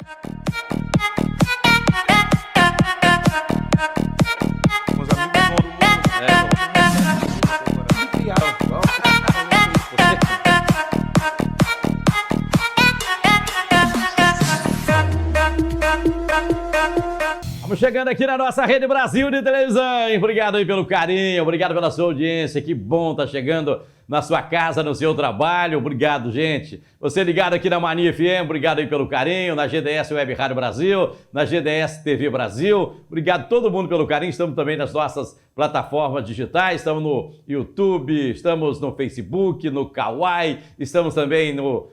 Os amigos vão do Estamos chegando aqui na nossa Rede Brasil de televisão. Obrigado aí pelo carinho, obrigado pela sua audiência. Que bom estar chegando na sua casa, no seu trabalho. Obrigado, gente. Você ligado aqui na Mania FM, obrigado aí pelo carinho. Na GDS Web Rádio Brasil, na GDS TV Brasil. Obrigado a todo mundo pelo carinho. Estamos também nas nossas plataformas digitais. Estamos no YouTube, estamos no Facebook, no Kawaii, estamos também no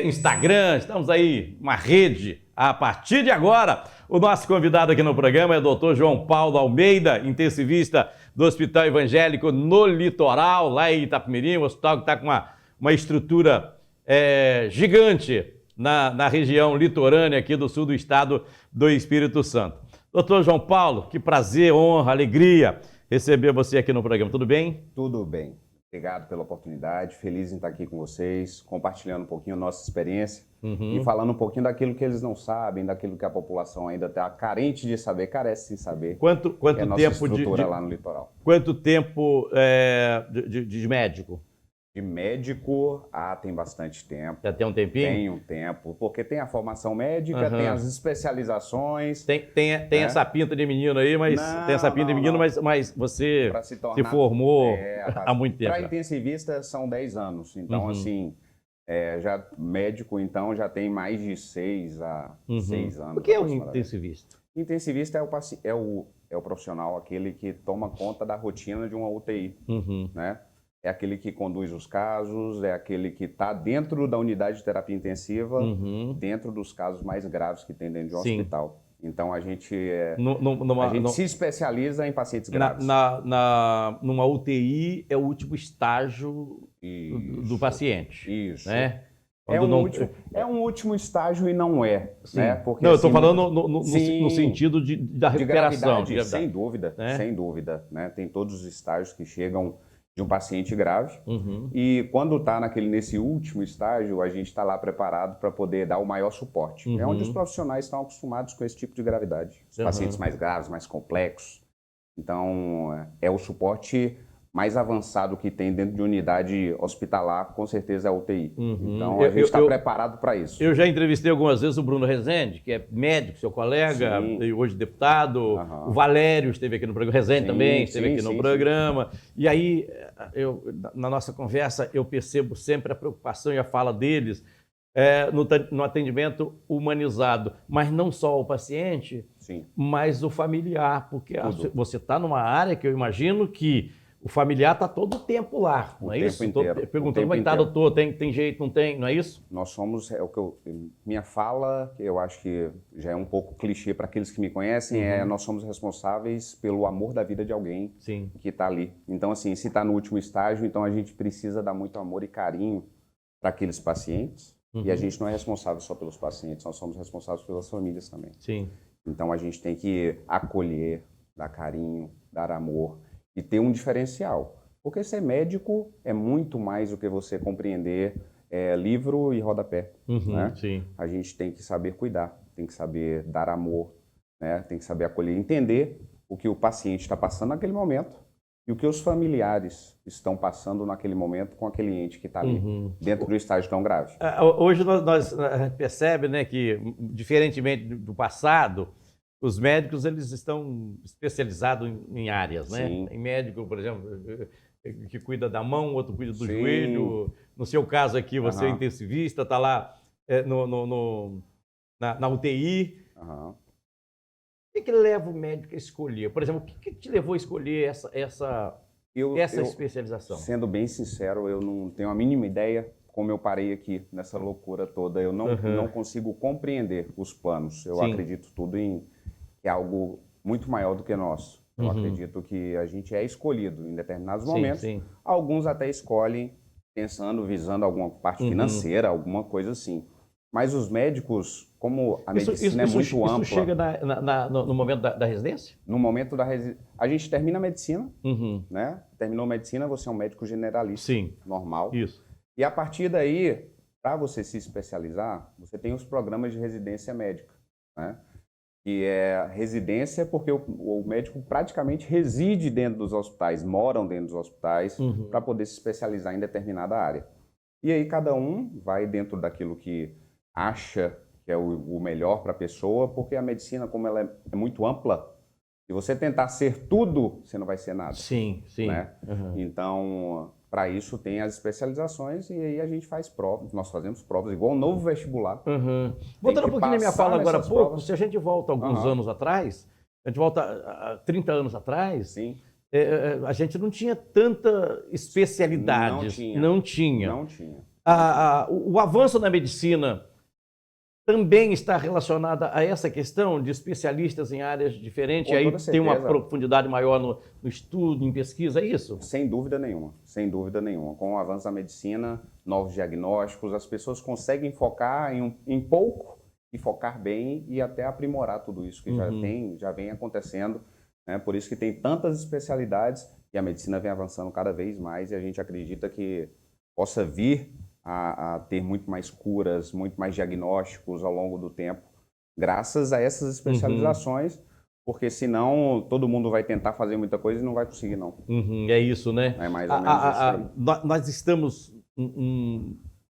Instagram. Estamos aí, uma rede. A partir de agora, o nosso convidado aqui no programa é o Dr. João Paulo Almeida, intensivista do Hospital Evangélico no Litoral, lá em Itapemirim, um hospital que está com uma estrutura gigante na região litorânea aqui do sul do estado do Espírito Santo. Dr. João Paulo, que prazer, honra, alegria receber você aqui no programa. Tudo bem? Tudo bem. Obrigado pela oportunidade, feliz em estar aqui com vocês, compartilhando um pouquinho a nossa experiência e falando um pouquinho daquilo que eles não sabem, daquilo que a população ainda está carente de saber, carece de saber. Quanto é a nossa tempo estrutura lá no litoral. Quanto tempo de médico? De médico, tem bastante tempo. Já tem um tempinho? Tem um tempo, porque tem a formação médica, tem as especializações. Tem essa pinta de menino aí, mas mas você se formou há muito tempo. Para intensivista são 10 anos, então assim, já médico então já tem mais de 6 anos. O que é um intensivista? Intensivista é o profissional, aquele que toma conta da rotina de uma UTI, né? É aquele que conduz os casos, é aquele que está dentro da unidade de terapia intensiva, dentro dos casos mais graves que tem dentro de um hospital. Então a gente, se especializa em pacientes graves. Numa UTI é o último estágio do paciente. Isso. Né? É um último estágio e não é. Né? Porque, eu estou falando no sentido da recuperação. De sem dúvida, sem dúvida. Né? Tem todos os estágios que chegam de um paciente grave e quando está nesse último estágio, a gente está lá preparado para poder dar o maior suporte. É onde os profissionais estão acostumados com esse tipo de gravidade. Os pacientes mais graves, mais complexos. Então, é o suporte mais avançado que tem dentro de unidade hospitalar, com certeza é a UTI. Então, a gente está preparado para isso. Eu já entrevistei algumas vezes o Bruno Rezende, que é médico, seu colega, e hoje deputado. O Valério esteve aqui no programa, Rezende também esteve aqui no programa. E aí, na nossa conversa, eu percebo sempre a preocupação e a fala deles no atendimento humanizado, mas não só o paciente, mas o familiar, porque você está numa área que eu imagino que o familiar está todo o tempo lá, não é isso? Perguntando como é que está, doutor, tem jeito, não tem, não é isso? Nós somos, minha fala, eu acho que já é um pouco clichê para aqueles que me conhecem, nós somos responsáveis pelo amor da vida de alguém que está ali. Então, assim, se está no último estágio, então a gente precisa dar muito amor e carinho para aqueles pacientes, e a gente não é responsável só pelos pacientes, nós somos responsáveis pelas famílias também. Então, a gente tem que acolher, dar carinho, dar amor, e ter um diferencial. Porque ser médico é muito mais do que você compreender livro e rodapé. Né? A gente tem que saber cuidar, tem que saber dar amor, né? Tem que saber acolher, entender o que o paciente está passando naquele momento e o que os familiares estão passando naquele momento com aquele ente que está ali, dentro do estágio tão grave. Hoje nós percebemos, né, que, diferentemente do passado, os médicos, eles estão especializados em áreas, né? Tem médico, por exemplo, que cuida da mão, outro cuida do joelho. No seu caso aqui, você é intensivista, está lá na UTI. O que leva o médico a escolher? Por exemplo, o que te levou a escolher essa especialização? Sendo bem sincero, eu não tenho a mínima ideia como eu parei aqui nessa loucura toda. Eu não consigo compreender os planos. Eu acredito tudo em que é algo muito maior do que nós. Eu acredito que a gente é escolhido em determinados momentos. Alguns até escolhem visando alguma parte financeira, alguma coisa assim. Mas os médicos, como a medicina é muito ampla... Isso chega no momento da residência? No momento da residência. A gente termina a medicina, né? Terminou a medicina, você é um médico generalista, normal. Isso. E a partir daí, para você se especializar, você tem os programas de residência médica. né? Que é residência, porque o médico praticamente reside dentro dos hospitais, moram dentro dos hospitais, para poder se especializar em determinada área. E aí cada um vai dentro daquilo que acha que é o melhor para a pessoa, porque a medicina, como ela é muito ampla, se você tentar ser tudo, você não vai ser nada. Sim, sim. Né? Então, para isso tem as especializações e aí a gente faz provas, nós fazemos provas, igual o novo vestibular. Voltando um pouquinho na minha fala agora há pouco, se a gente volta alguns anos atrás, a gente volta a 30 anos atrás, sim. A gente não tinha tanta especialidade. Não tinha. O avanço na medicina também está relacionada a essa questão de especialistas em áreas diferentes, e aí tem uma profundidade maior no estudo, em pesquisa, é isso? Sem dúvida nenhuma, sem dúvida nenhuma. Com o avanço da medicina, novos diagnósticos, as pessoas conseguem focar em pouco e focar bem e até aprimorar tudo isso que já vem acontecendo, né? Por isso que tem tantas especialidades e a medicina vem avançando cada vez mais e a gente acredita que possa vir a ter muito mais curas, muito mais diagnósticos ao longo do tempo, graças a essas especializações, porque senão todo mundo vai tentar fazer muita coisa e não vai conseguir, não. É isso, né? É mais ou menos isso aí. Nós estamos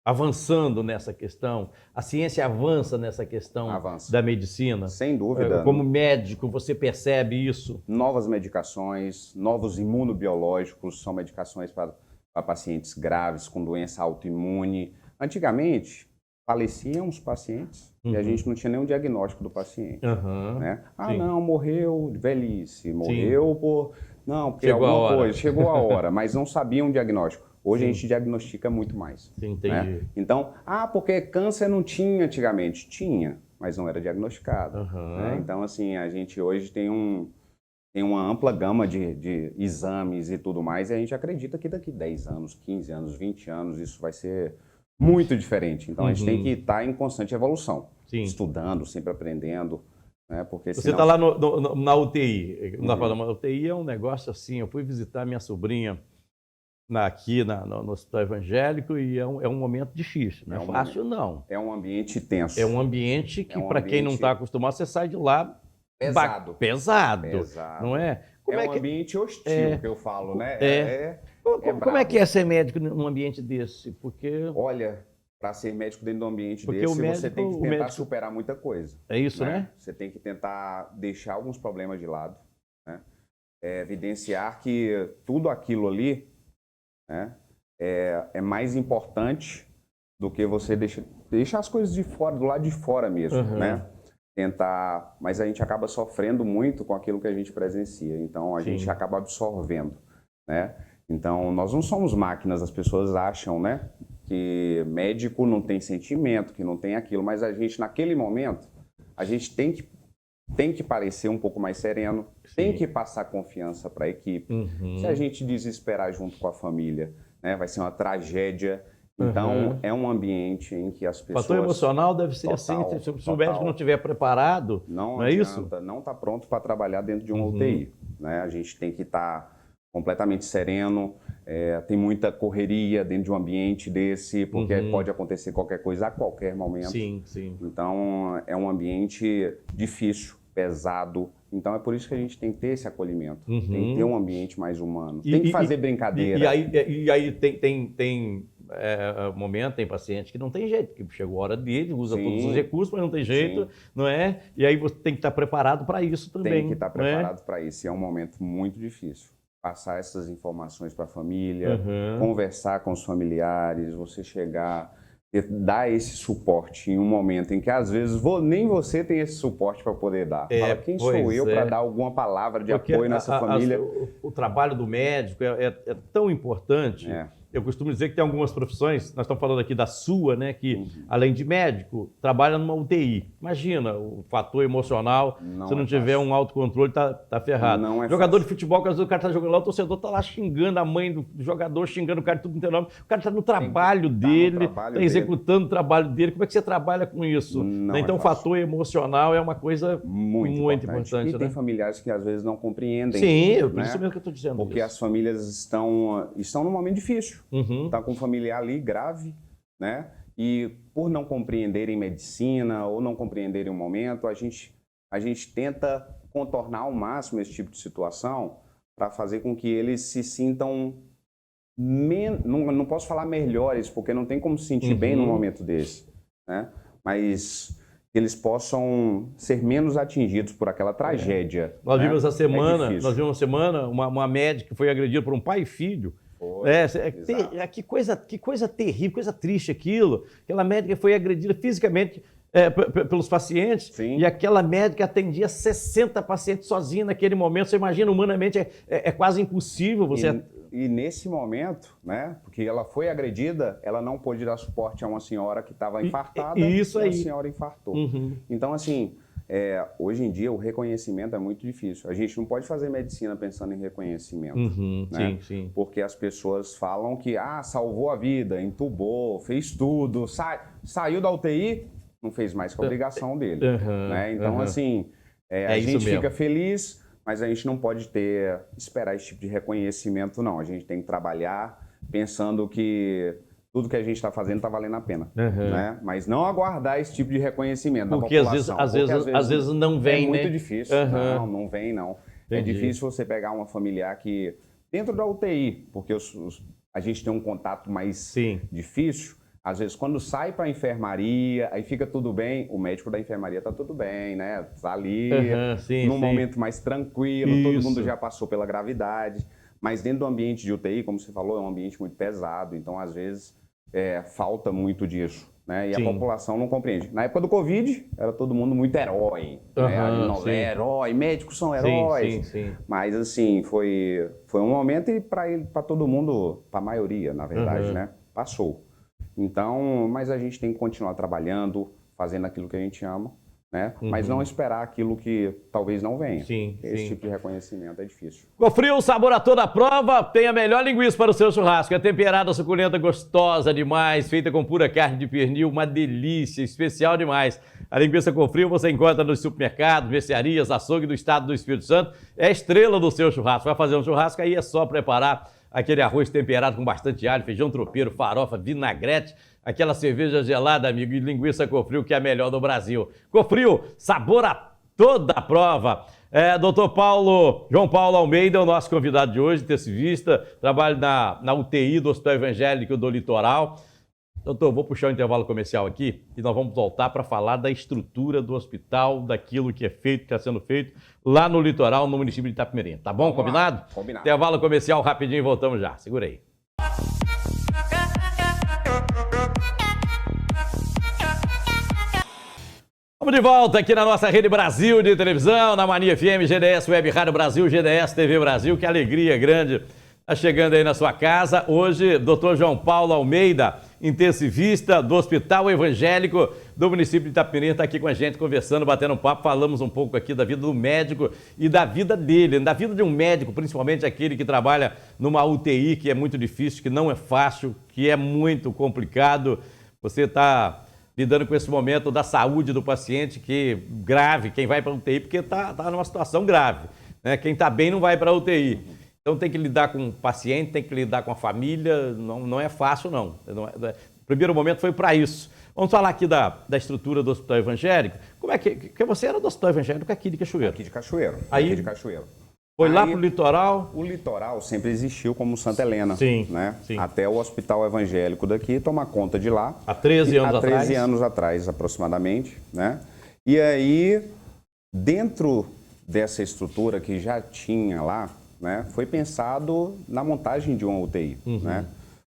avançando nessa questão, a ciência avança nessa questão da medicina. Sem dúvida. Como médico, você percebe isso? Novas medicações, novos imunobiológicos, são medicações para pacientes graves com doença autoimune. Antigamente, faleciam os pacientes e a gente não tinha nenhum diagnóstico do paciente. Né? Não, morreu de velhice, morreu por... Não, porque alguma coisa, chegou a hora, mas não sabiam o diagnóstico. Hoje a gente diagnostica muito mais. Entendi. Né? Então, porque câncer não tinha antigamente. Tinha, mas não era diagnosticado. Né? Então, assim, a gente hoje tem uma ampla gama de exames e tudo mais, e a gente acredita que daqui 10 anos, 15 anos, 20 anos, isso vai ser muito diferente. Então, a gente tem que estar em constante evolução, estudando, sempre aprendendo, né? Porque você está lá na UTI. A UTI é um negócio assim, eu fui visitar minha sobrinha aqui no Hospital Evangélico e é um momento difícil, não é fácil não. É um ambiente tenso. É um ambiente que, para quem não está acostumado, você sai de lá pesado, não é? Como um ambiente hostil, que eu falo, né? Como é que é ser médico num ambiente desse? Porque... Olha, para ser médico dentro de um ambiente desse, você tem que tentar superar muita coisa. É isso, né? Você tem que tentar deixar alguns problemas de lado, né? Evidenciar que tudo aquilo ali, né, é mais importante do que você deixar as coisas de fora, do lado de fora mesmo, né? Tentar, mas a gente acaba sofrendo muito com aquilo que a gente presencia, então a gente acaba absorvendo, né? Então nós não somos máquinas, as pessoas acham, né, que médico não tem sentimento, que não tem aquilo, mas a gente naquele momento, a gente tem que parecer um pouco mais sereno, tem que passar confiança para a equipe. Se a gente desesperar junto com a família, né, vai ser uma tragédia. Então, é um ambiente em que as pessoas... O fator emocional deve ser assim, se o médico não estiver preparado, não é isso? Não está pronto para trabalhar dentro de uma UTI. Né? A gente tem que estar completamente sereno, tem muita correria dentro de um ambiente desse, porque pode acontecer qualquer coisa a qualquer momento. Sim. Então, é um ambiente difícil, pesado. Então, é por isso que a gente tem que ter esse acolhimento, tem que ter um ambiente mais humano, tem que fazer brincadeira. E aí tem momento, tem paciente que não tem jeito, que chegou a hora dele, usa todos os recursos, mas não tem jeito, não é? E aí você tem que estar preparado para isso também. Tem que estar preparado para isso, e é um momento muito difícil. Passar essas informações para a família, conversar com os familiares, você chegar, dar esse suporte em um momento em que às vezes nem você tem esse suporte para poder dar. Fala, quem sou eu para dar alguma palavra de apoio nessa família? O trabalho do médico é tão importante. Eu costumo dizer que tem algumas profissões, nós estamos falando aqui da sua, né, que além de médico, trabalha numa UTI. Imagina o fator emocional, se não tiver um autocontrole, tá ferrado. Jogador de futebol, que às vezes o cara está jogando lá, o torcedor está lá xingando a mãe do jogador, xingando o cara, tudo inteiro. O cara está no trabalho dele, está executando o trabalho dele. Como é que você trabalha com isso? Então o fator emocional é uma coisa muito importante. E tem familiares que às vezes não compreendem. Sim, por isso mesmo que eu estou dizendo. Porque as famílias estão num momento difícil. Está com um familiar ali grave, né? e por não compreenderem medicina ou não compreenderem o momento, a gente tenta contornar ao máximo esse tipo de situação para fazer com que eles se sintam, não posso falar melhores, porque não tem como se sentir bem num momento desse, né? Mas eles possam ser menos atingidos por aquela tragédia. Nós né? vimos essa semana, uma médica que foi agredida por um pai e filho. Que coisa terrível, coisa triste aquilo. Aquela médica foi agredida fisicamente pelos pacientes. Sim. E aquela médica atendia 60 pacientes sozinha naquele momento. Você imagina, humanamente é quase impossível você... E nesse momento, né, porque ela foi agredida, ela não pôde dar suporte a uma senhora que estava infartada e a senhora infartou. Então, assim, hoje em dia o reconhecimento é muito difícil. A gente não pode fazer medicina pensando em reconhecimento. Né? Sim. Porque as pessoas falam que salvou a vida, entubou, fez tudo, saiu da UTI, não fez mais que a obrigação dele. Né? Então, assim, a gente fica feliz, mas a gente não pode esperar esse tipo de reconhecimento, não. A gente tem que trabalhar pensando que tudo que a gente está fazendo está valendo a pena. Né? Mas não aguardar esse tipo de reconhecimento da população. Às vezes não vem, né? É muito difícil. Não vem. Entendi. É difícil você pegar uma familiar que, dentro da UTI, porque a gente tem um contato mais difícil, às vezes quando sai para a enfermaria, aí fica tudo bem, o médico da enfermaria está tudo bem, né? Está ali, num momento mais tranquilo, todo mundo já passou pela gravidade. Mas dentro do ambiente de UTI, como você falou, é um ambiente muito pesado, então às vezes falta muito disso, né? E a população não compreende. Na época do Covid, era todo mundo muito herói, né? Herói, médicos são heróis. Mas assim, foi um momento e para todo mundo, para a maioria, na verdade, né? Passou. Então, mas a gente tem que continuar trabalhando, fazendo aquilo que a gente ama, né? Mas não esperar aquilo que talvez não venha. Esse tipo de reconhecimento é difícil. Cofril, o sabor a toda a prova, tem a melhor linguiça para o seu churrasco. É temperada, suculenta, gostosa demais, feita com pura carne de pernil, uma delícia, especial demais. A linguiça Cofril você encontra nos supermercados, mercearias, açougue do estado do Espírito Santo. É a estrela do seu churrasco. Vai fazer um churrasco, aí é só preparar aquele arroz temperado com bastante alho, feijão tropeiro, farofa, vinagrete, aquela cerveja gelada, amigo, e linguiça Cofril, que é a melhor do Brasil. Cofril, sabor a toda a prova. Doutor João Paulo Almeida é o nosso convidado de hoje, intensivista, trabalha na UTI do Hospital Evangélico do Litoral. Doutor, vou puxar o intervalo comercial aqui e nós vamos voltar para falar da estrutura do hospital, daquilo que é feito, que está sendo feito lá no litoral, no município de Itapemirim. Tá bom? Combinado? Combinado. Intervalo comercial rapidinho e voltamos já. Segura aí. Vamos de volta aqui na nossa Rede Brasil de televisão, na Mania FM, GDS Web Rádio Brasil, GDS TV Brasil. Que alegria grande tá chegando aí na sua casa. Hoje, Dr. João Paulo Almeida, intensivista do Hospital Evangélico do município de Itapemirim, está aqui com a gente, conversando, batendo um papo. Falamos um pouco aqui da vida do médico e da vida dele, da vida de um médico, principalmente aquele que trabalha numa UTI, que é muito difícil, que não é fácil, que é muito complicado. Você está lidando com esse momento da saúde do paciente, que grave, quem vai para a UTI, porque está numa situação grave, né? Quem está bem não vai para a UTI. Então tem que lidar com o paciente, tem que lidar com a família, não é fácil não. O primeiro momento foi para isso. Vamos falar aqui da estrutura do Hospital Evangélico. Como é que você era do Hospital Evangélico aqui de Cachoeiro? Aqui de Cachoeiro. Aí, aqui de Cachoeiro. Foi lá para o litoral? O litoral sempre existiu como Santa Helena, né? Sim. Até o Hospital Evangélico daqui tomar conta de lá. Há 13 anos atrás? Há 13 anos atrás, aproximadamente, né? E aí, dentro dessa estrutura que já tinha lá, né, foi pensado na montagem de uma UTI, né?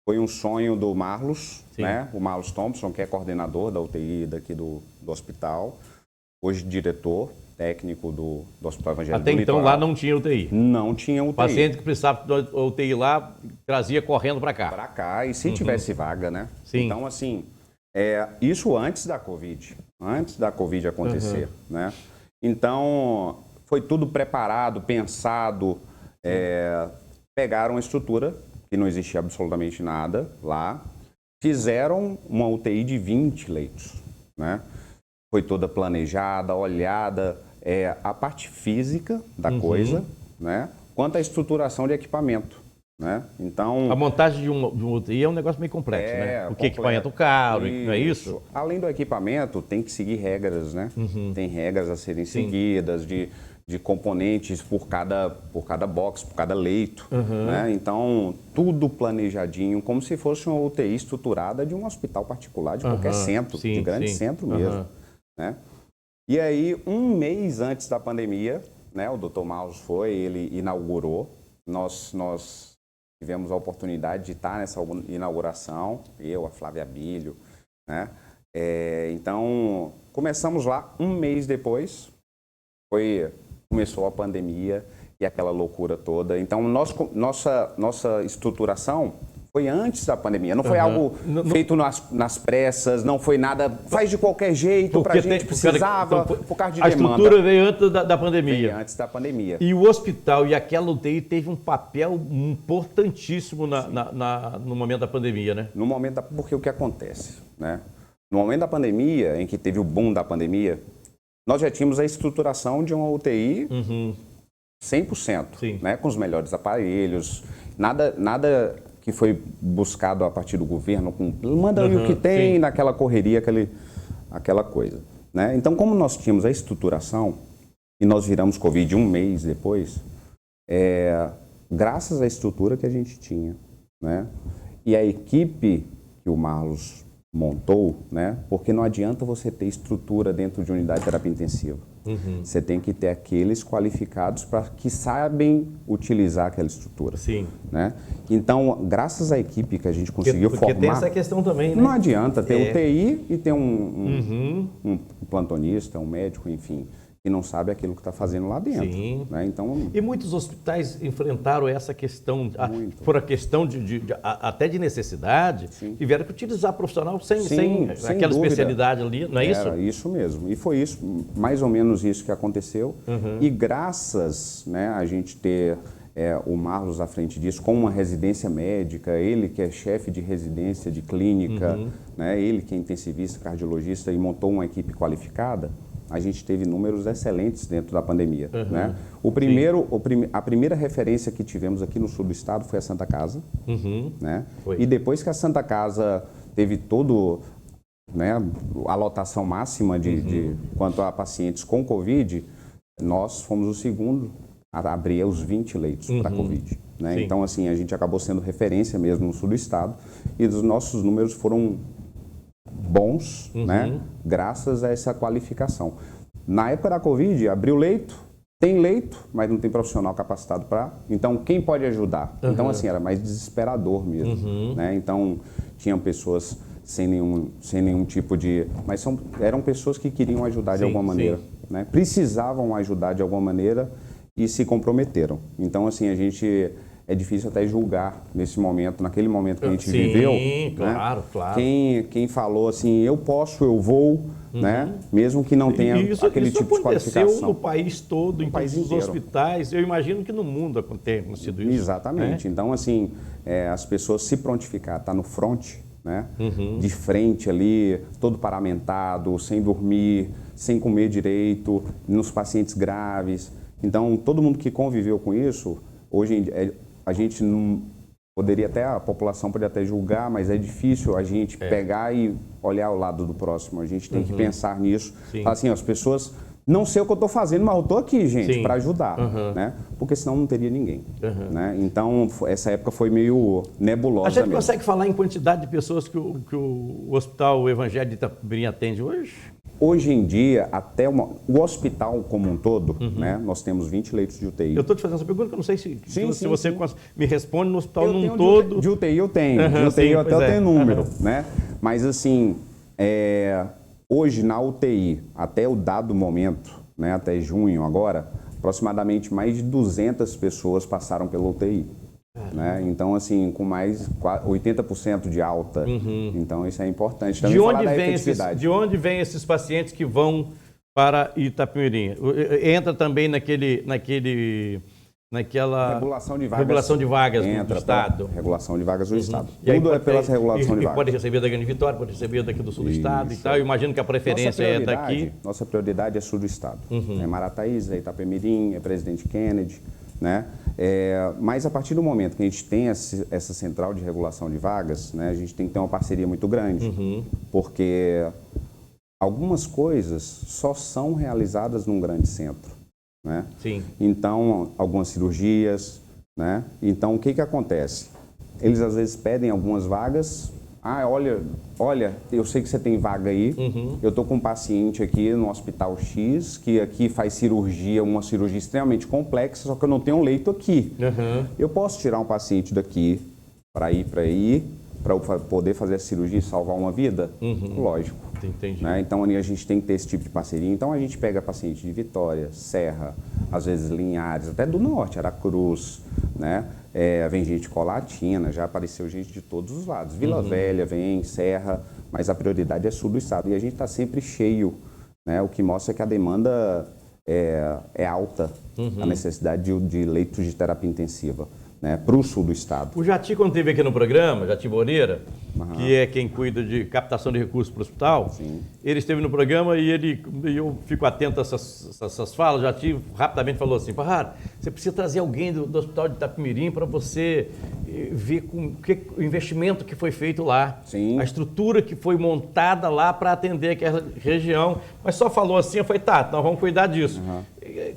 Foi um sonho do Marlos, né? O Marlos Thompson, que é coordenador da UTI daqui do hospital, hoje diretor técnico do Hospital Evangélico Até do então Litoral. lá não tinha UTI? Não tinha UTI. O paciente que precisava de UTI lá, trazia correndo para cá? Para cá, e se tivesse vaga, né? Sim. Então, assim, isso antes da Covid acontecer, né? Então, foi tudo preparado, pensado, pegaram uma estrutura que não existia absolutamente nada lá, fizeram uma UTI de 20 leitos, né? Foi toda planejada, olhada, a parte física da coisa, né? Quanto à estruturação de equipamento. né? Então, a montagem de um UTI é um negócio meio complexo, né? O equipamento caro, não é isso? Além do equipamento, tem que seguir regras, né? Tem regras a serem seguidas de componentes por cada box, por cada leito, né? Então, tudo planejadinho, como se fosse uma UTI estruturada de um hospital particular, de qualquer centro, de grande centro mesmo, né? E aí, um mês antes da pandemia, né, o Dr. Marlos ele inaugurou, nós tivemos a oportunidade de estar nessa inauguração, eu, a Flávia Bilho, né? Então, começamos lá, um mês depois, começou a pandemia e aquela loucura toda. Então, nossa estruturação foi antes da pandemia, não foi algo feito nas pressas, não foi nada, faz de qualquer jeito, para a gente precisava, por causa de demanda. A estrutura veio antes da pandemia. Veio antes da pandemia. E o hospital e aquela UTI teve um papel importantíssimo no momento da pandemia, né? No momento porque o que acontece, né? No momento da pandemia, em que teve o boom da pandemia, nós já tínhamos a estruturação de uma UTI 100%, né? Com os melhores aparelhos, nada que foi buscado a partir do governo, manda o que tem, naquela correria, aquela coisa, né? Então, como nós tínhamos a estruturação e nós viramos Covid um mês depois, graças à estrutura que a gente tinha, né? E a equipe que o Marlos montou, né? Porque não adianta você ter estrutura dentro de unidade de terapia intensiva. Você tem que ter aqueles qualificados para que sabem utilizar aquela estrutura. Sim. Né? Então, graças à equipe que a gente conseguiu formar... Porque tem essa questão também, né? Não adianta ter UTI e ter um plantonista, um médico, enfim, que não sabe aquilo que está fazendo lá dentro. Sim. Né? Então, e muitos hospitais enfrentaram essa questão, por a questão até de necessidade, tiveram que utilizar profissional sem aquela dúvida. Especialidade ali, não é isso? Era isso mesmo. E foi isso, mais ou menos isso que aconteceu. E graças, né, a gente ter o Marlos à frente disso, com uma residência médica, ele que é chefe de residência de clínica, né, ele que é intensivista, cardiologista e montou uma equipe qualificada, a gente teve números excelentes dentro da pandemia. Né? A primeira referência que tivemos aqui no sul do estado foi a Santa Casa. Né? E depois que a Santa Casa teve né, a lotação máxima quanto a pacientes com Covid, nós fomos o segundo a abrir os 20 leitos para Covid. Né? Então, assim, a gente acabou sendo referência mesmo no sul do estado e os nossos números foram bons, né? Graças a essa qualificação. Na época da Covid, abriu leito, tem leito, mas não tem profissional capacitado para... Então, quem pode ajudar? Então, assim, era mais desesperador mesmo. Né? Então, tinham pessoas sem nenhum tipo de... Mas eram pessoas que queriam ajudar de alguma maneira. Né? Precisavam ajudar de alguma maneira e se comprometeram. Então, assim, a gente... É difícil até julgar nesse momento, naquele momento que a gente viveu. Claro, né? claro. Quem falou assim, eu posso, eu vou, né? Mesmo que não tenha aquele tipo de qualificação. Isso aconteceu no país todo, em todos os hospitais. Eu imagino que no mundo tenha sido isso. Exatamente. Então, assim, as pessoas se prontificar, tá no front, né? De frente ali, todo paramentado, sem dormir, sem comer direito, nos pacientes graves. Então, todo mundo que conviveu com isso, hoje em dia, a gente não poderia a população poderia até julgar, mas é difícil a gente pegar e olhar ao lado do próximo. A gente tem que pensar nisso. Falar assim, as pessoas, não sei o que eu estou fazendo, mas eu estou aqui, gente, para ajudar, né? Porque senão não teria ninguém. Né? Então, essa época foi meio nebulosa. A gente consegue falar em quantidade de pessoas que o Hospital Evangelho de Itapemirim atende hoje? Hoje em dia, até o hospital como um todo, né, nós temos 20 leitos de UTI. Eu estou te fazendo essa pergunta que eu não sei se você me responde no hospital num todo. De UTI eu tenho, de UTI eu até tenho número, né? Mas assim, hoje na UTI, até o dado momento, né, até junho agora, aproximadamente mais de 200 pessoas passaram pela UTI. Né? Então, assim, com mais 80% de alta. Então, isso é importante. Também de onde vêm esses pacientes que vão para Itapemirim? Entra também naquela regulação de vagas do Estado. Regulação de vagas do Estado. Tudo é pela regulação de vagas. Pode receber da Grande Vitória, pode receber daqui do sul do Estado e tal. Eu imagino que a preferência é daqui. Nossa prioridade é sul do Estado. É Marataízes, é Itapemirim, é Presidente Kennedy. Né? Mas a partir do momento que a gente tem essa central de regulação de vagas, né, a gente tem que ter uma parceria muito grande, porque algumas coisas só são realizadas num grande centro, né? Sim. Então, algumas cirurgias, né? Então, o que acontece? Eles às vezes pedem algumas vagas. Ah, olha, eu sei que você tem vaga aí, eu estou com um paciente aqui no Hospital X, que aqui faz cirurgia, uma cirurgia extremamente complexa, só que eu não tenho um leito aqui. Eu posso tirar um paciente daqui para ir para poder fazer a cirurgia e salvar uma vida? Lógico. Entendi. Né? Então, a gente tem que ter esse tipo de parceria. Então, a gente pega paciente de Vitória, Serra, às vezes Linhares, até do Norte, Aracruz, né? Vem gente de Colatina, já apareceu gente de todos os lados. Vila Velha vem, Serra, mas a prioridade é sul do estado. E a gente está sempre cheio, né? O que mostra que a demanda é alta, a necessidade de leitos de terapia intensiva, né? Para o sul do estado. O Jati, quando esteve aqui no programa, Jati Moreira, que é quem cuida de captação de recursos para o hospital, ele esteve no programa e eu fico atento a essas falas. O Jati rapidamente falou assim: Parrara, você precisa trazer alguém do Hospital de Itapemirim para você ver o investimento que foi feito lá, a estrutura que foi montada lá para atender aquela região. Mas só falou assim, eu falei, tá, então vamos cuidar disso.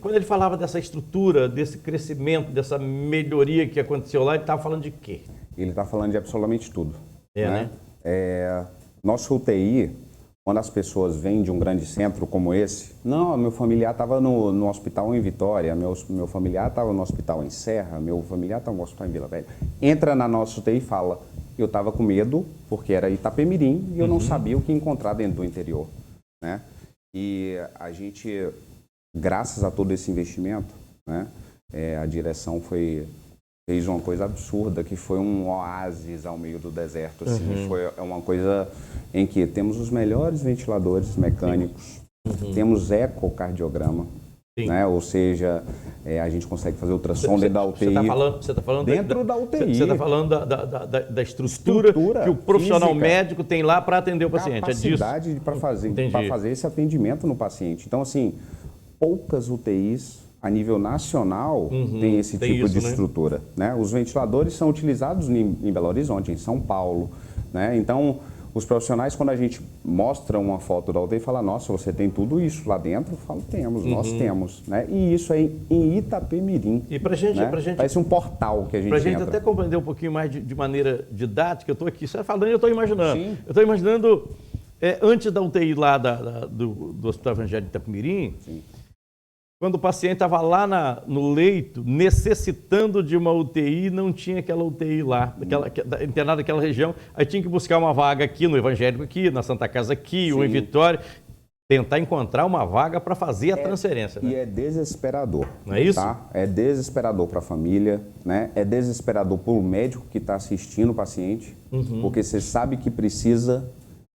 Quando ele falava dessa estrutura, desse crescimento, dessa melhoria que aconteceu lá, ele estava falando de quê? Ele está falando de absolutamente tudo. Né? Nosso UTI, quando as pessoas vêm de um grande centro como esse, não, meu familiar estava no hospital em Vitória, meu familiar estava no hospital em Serra, meu familiar estava no hospital em Vila Velha. Entra na nossa UTI e fala, eu estava com medo porque era Itapemirim e eu não sabia o que encontrar dentro do interior. Né? E a gente, graças a todo esse investimento, né, a direção fez uma coisa absurda, que foi um oásis ao meio do deserto. Assim. Foi uma coisa em que temos os melhores ventiladores mecânicos, temos ecocardiograma, né? Ou seja, a gente consegue fazer ultrassom dentro da UTI. Você está falando dentro da UTI. Você está falando da estrutura que o profissional médico tem lá para atender o paciente. Capacidade para fazer esse atendimento no paciente. Então, assim, poucas UTIs a nível nacional tem esse tipo de estrutura. Né? Os ventiladores são utilizados em Belo Horizonte, em São Paulo. Né? Então, os profissionais, quando a gente mostra uma foto da UTI, falam, nossa, você tem tudo isso lá dentro? Eu falo, temos, nós temos. Né? E isso é em Itapemirim. E para gente, né? Parece um portal que a gente entra. Para a gente até compreender um pouquinho mais de maneira didática, eu estou aqui, você falando, eu estou imaginando. Eu estou imaginando, antes da UTI lá do Hospital Evangélico de Itapemirim, quando o paciente estava lá no leito, necessitando de uma UTI, não tinha aquela UTI lá, internada naquela região, aí tinha que buscar uma vaga aqui no Evangélico, aqui, na Santa Casa aqui, ou em Vitória, tentar encontrar uma vaga para fazer a transferência. Né? E é desesperador. Não é isso? Tá? É desesperador para a família, né? É desesperador para o médico que está assistindo o paciente, porque você sabe que precisa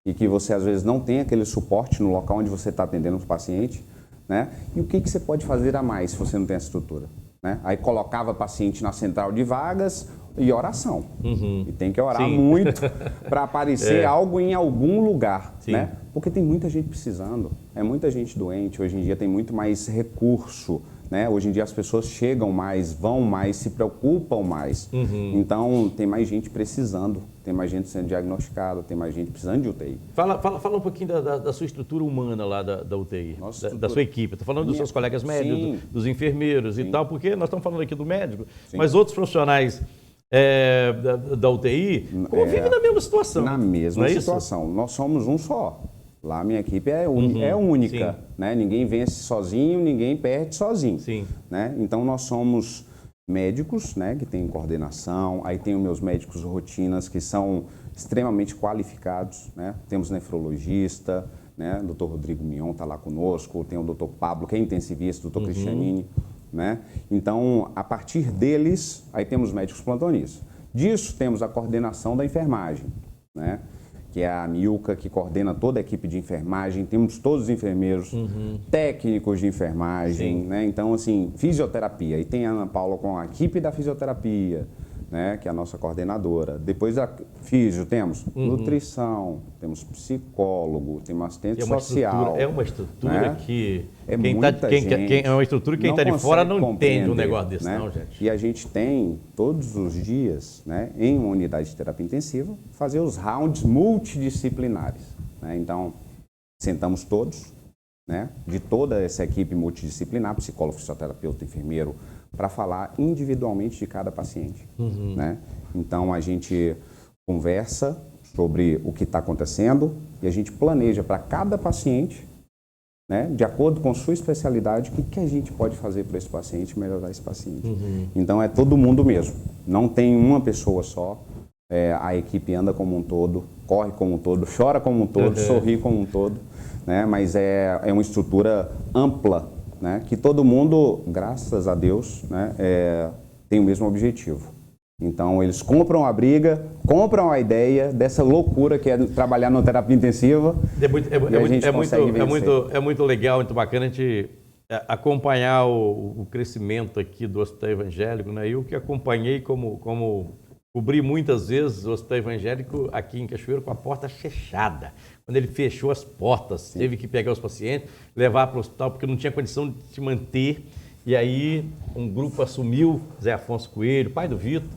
e que você às vezes não tem aquele suporte no local onde você está atendendo o paciente. Né? E o que você pode fazer a mais se você não tem essa estrutura? Né? Aí colocava paciente na central de vagas e oração. E tem que orar muito para aparecer algo em algum lugar. Né? Porque tem muita gente precisando, é muita gente doente. Hoje em dia tem muito mais recurso. Né? Hoje em dia as pessoas chegam mais, vão mais, se preocupam mais. Então tem mais gente precisando, tem mais gente sendo diagnosticada, tem mais gente precisando de UTI. Fala um pouquinho da sua estrutura humana lá da UTI, da sua equipe. Estou falando dos seus colegas médicos, dos enfermeiros e tal, porque nós estamos falando aqui do médico, mas outros profissionais da UTI convivem na mesma situação. Na mesma situação. Nós somos um só. Lá a minha equipe é única, né? Ninguém vence sozinho, ninguém perde sozinho. Né? Então nós somos médicos, né, que tem coordenação, aí tem os meus médicos rotinas que são extremamente qualificados, né? Temos nefrologista, né? O Dr. Rodrigo Mion está lá conosco, tem o Dr. Pablo, que é intensivista, o Dr. Cristianini, né? Então, a partir deles, aí temos médicos plantonistas. Disso temos a coordenação da enfermagem, né? Que é a Milka, que coordena toda a equipe de enfermagem, temos todos os enfermeiros, técnicos de enfermagem, né? Então, assim, fisioterapia, e tem a Ana Paula com a equipe da fisioterapia, né, que é a nossa coordenadora. Depois da físio, temos nutrição, temos psicólogo, temos assistente social. É uma estrutura, né? Que é muita gente. É uma estrutura que quem está de fora não entende um negócio desse, né? não, gente. E a gente tem, todos os dias, né, em uma unidade de terapia intensiva, fazer os rounds multidisciplinares. Né? Então, sentamos todos, né, de toda essa equipe multidisciplinar, psicólogo, fisioterapeuta, enfermeiro, para falar individualmente de cada paciente. Né? Então, a gente conversa sobre o que está acontecendo e a gente planeja para cada paciente, né, de acordo com sua especialidade, o que a gente pode fazer para esse paciente, melhorar esse paciente. Então, é todo mundo mesmo. Não tem uma pessoa só. A equipe anda como um todo, corre como um todo, chora como um todo, sorri como um todo. Né? Mas é uma estrutura ampla, né? Que todo mundo, graças a Deus, né, tem o mesmo objetivo. Então, eles compram a briga, compram a ideia dessa loucura que é trabalhar na terapia intensiva. É muito legal, muito bacana a gente acompanhar o crescimento aqui do Hospital Evangélico. Né? Eu que acompanhei como cobri muitas vezes o Hospital Evangélico aqui em Cachoeiro com a porta fechada. Quando ele fechou as portas, teve que pegar os pacientes, levar para o hospital, porque não tinha condição de se manter. E aí um grupo assumiu, Zé Afonso Coelho, pai do Vitor,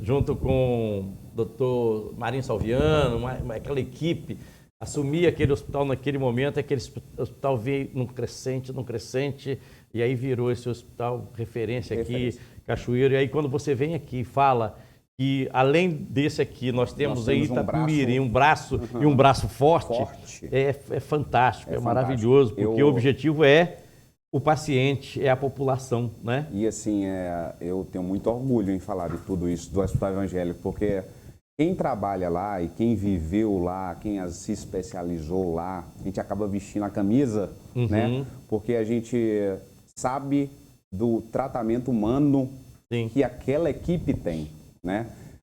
junto com o doutor Marinho Salviano, aquela equipe, assumia aquele hospital naquele momento, aquele hospital veio num crescente, e aí virou esse hospital referência aqui, Cachoeiro. E aí quando você vem aqui e fala que além desse aqui, nós temos aí Itapemirim, um braço e um braço forte. É fantástico, é maravilhoso, porque o objetivo é o paciente, é a população, né? E assim, eu tenho muito orgulho em falar de tudo isso do Hospital Evangélico, porque quem trabalha lá e quem viveu lá, quem se especializou lá, a gente acaba vestindo a camisa, né? Porque a gente sabe do tratamento humano que aquela equipe tem, né?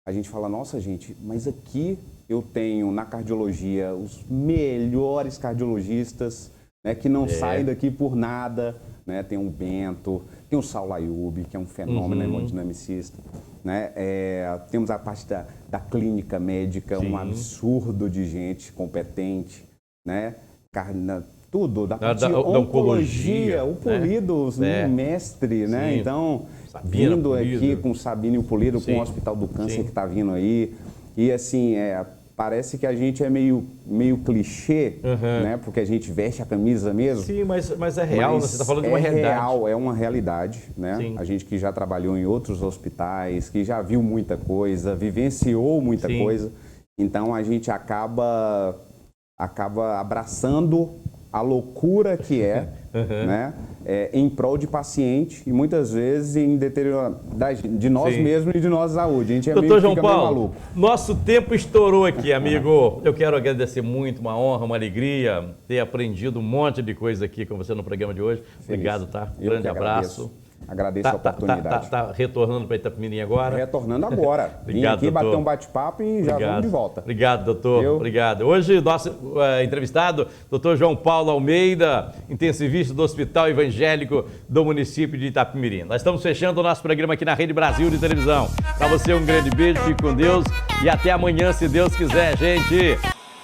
A gente fala, nossa gente, mas aqui eu tenho na cardiologia os melhores cardiologistas, né, que não saem daqui por nada, né? Tem o Bento, tem o Saulo Ayub, que é um fenômeno hemodinamicista, né? Temos a parte da clínica médica, um absurdo de gente competente, né? Tudo, da parte de oncologia, o Polido, né? Mestre, né? Então, Sabina vindo Pulido. Aqui com o Sabino e o Polido, com o Hospital do Câncer que está vindo aí. E assim, parece que a gente é meio clichê, né? Porque a gente veste a camisa mesmo. Sim, mas é real, mas você está falando de uma realidade. É uma realidade, né? Sim. A gente que já trabalhou em outros hospitais, que já viu muita coisa, vivenciou muita coisa. Então, a gente acaba abraçando a loucura que né? Em prol de paciente e muitas vezes em deterioro de nós mesmos e de nossa saúde. A gente Doutor João Paulo, nosso tempo estourou aqui, amigo. Eu quero agradecer muito, uma honra, uma alegria ter aprendido um monte de coisa aqui com você no programa de hoje. Obrigado, tá? Grande abraço. Agradeço a oportunidade. Está retornando para Itapemirim agora? Retornando agora. Obrigado, vim aqui doutor. bater um bate-papo e já vamos de volta. Obrigado, doutor. Obrigado. Hoje, nosso entrevistado, doutor João Paulo Almeida, intensivista do Hospital Evangélico do município de Itapemirim. Nós estamos fechando o nosso programa aqui na Rede Brasil de Televisão. Para você, um grande beijo, fique com Deus e até amanhã, se Deus quiser, gente.